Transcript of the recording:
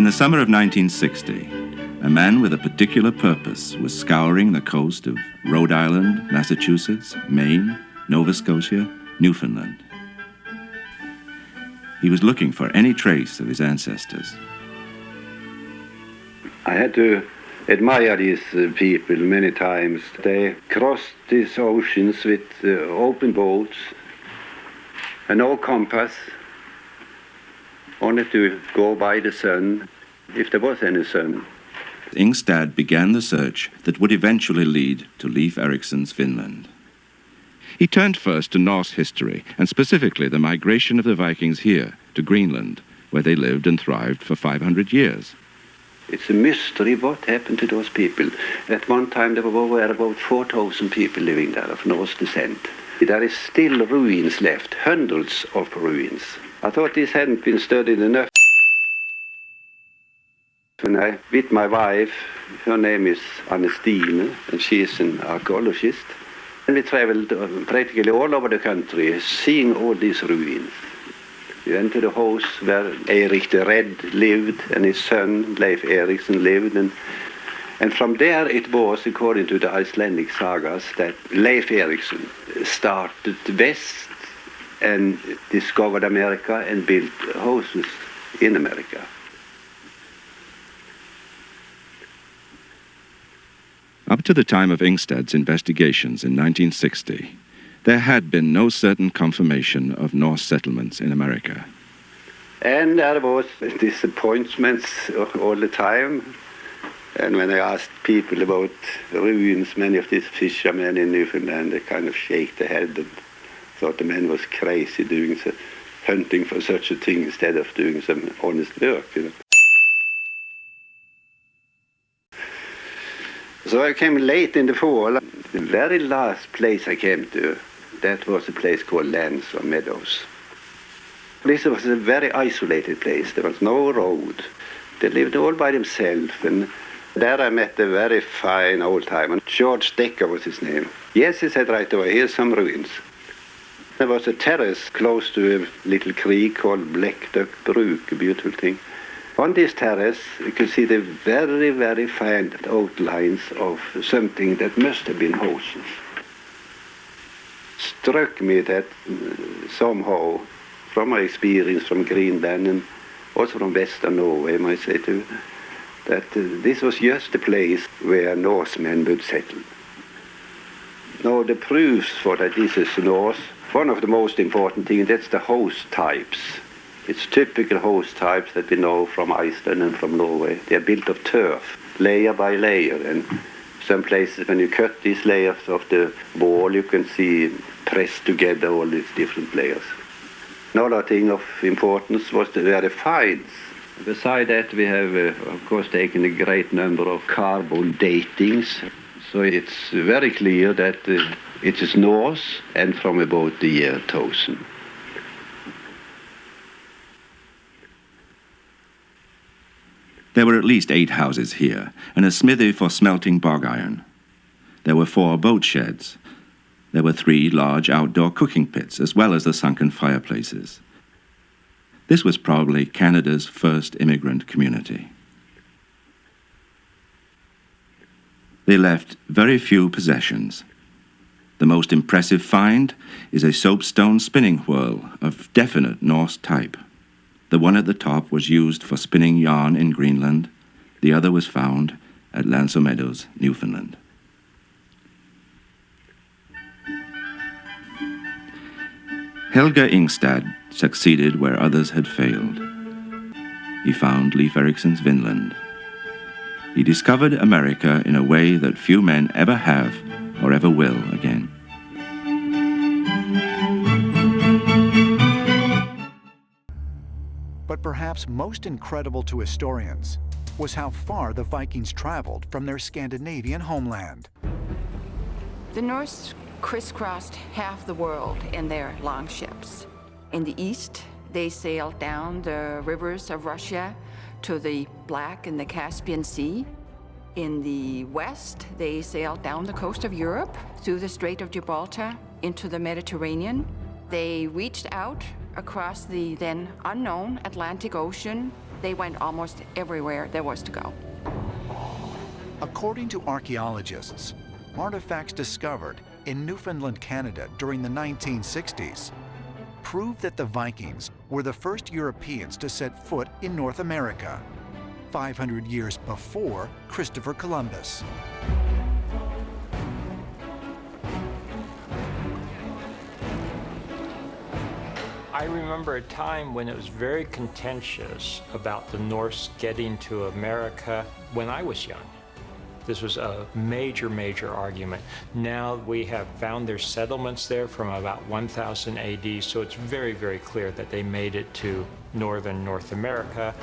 In the summer of 1960, a man with a particular purpose was scouring the coast of Rhode Island, Massachusetts, Maine, Nova Scotia, Newfoundland. He was looking for any trace of his ancestors. I had to admire these people many times. They crossed these oceans with open boats and no compass, only to go by the sun, if there was any sun. Ingstad began the search that would eventually lead to Leif Erikson's Finland. He turned first to Norse history, and specifically the migration of the Vikings here to Greenland, where they lived and thrived for 500 years. It's a mystery what happened to those people. At one time there were about 4,000 people living there of Norse descent. There is still ruins left, hundreds of ruins. I thought this hadn't been studied enough. When I met my wife, her name is Anne-Stine, and she is an archaeologist. And we traveled practically all over the country, seeing all these ruins. We went to the house where Erik the Red lived, and his son, Leif Erikson, lived. And from there it was, according to the Icelandic sagas, that Leif Erikson started west and discovered America and built houses in America. Up to the time of Ingstad's investigations in 1960, there had been no certain confirmation of Norse settlements in America. And there was disappointments all the time. And when I asked people about ruins, many of these fishermen in Newfoundland, they kind of shake their head and thought the man was crazy doing hunting for such a thing instead of doing some honest work, you know. So I came late in the fall. The very last place I came to, that was a place called Lands or Meadows. This was a very isolated place. There was no road. They lived all by themselves, and there I met a very fine old-timer. George Decker was his name. Yes, he said right away, here's some ruins. There was a terrace close to a little creek called Black Duck Brook, a beautiful thing. On this terrace, you could see the very, very fine outlines of something that must have been houses. Struck me that somehow, from my experience from Greenland and also from Western Norway, I might say too, that this was just the place where Norsemen would settle. Now, the proofs for that this is Norse, one of the most important things, that's the house types. It's typical house types that we know from Iceland and from Norway. They are built of turf, layer by layer, and some places when you cut these layers of the wall, you can see pressed together all these different layers. Another thing of importance was the finds. Beside that, we have, of course, taken a great number of carbon datings. So it's very clear that it is Norse and from about the year 1000. There were at least 8 houses here, and a smithy for smelting bog iron. There were 4 boat sheds. There were 3 large outdoor cooking pits, as well as the sunken fireplaces. This was probably Canada's first immigrant community. They left very few possessions. The most impressive find is a soapstone spinning whorl of definite Norse type. The one at the top was used for spinning yarn in Greenland. The other was found at Lands or Meadows, Newfoundland. Helga Ingstad succeeded where others had failed. He found Leif Erikson's Vinland. He discovered America in a way that few men ever have or ever will again. But perhaps most incredible to historians was how far the Vikings traveled from their Scandinavian homeland. The Norse crisscrossed half the world in their longships. In the east, they sailed down the rivers of Russia to the Black and the Caspian Sea. In the west, they sailed down the coast of Europe through the Strait of Gibraltar into the Mediterranean. They reached out across the then unknown Atlantic Ocean They went almost everywhere there was to go. According to archaeologists, artifacts discovered in Newfoundland, Canada during the 1960s prove that the Vikings were the first Europeans to set foot in North America, 500 years before Christopher Columbus. I remember a time when it was very contentious about the Norse getting to America when I was young. This was a major, major argument. Now we have found their settlements there from about 1000 AD, so it's very, very clear that they made it to northern North America.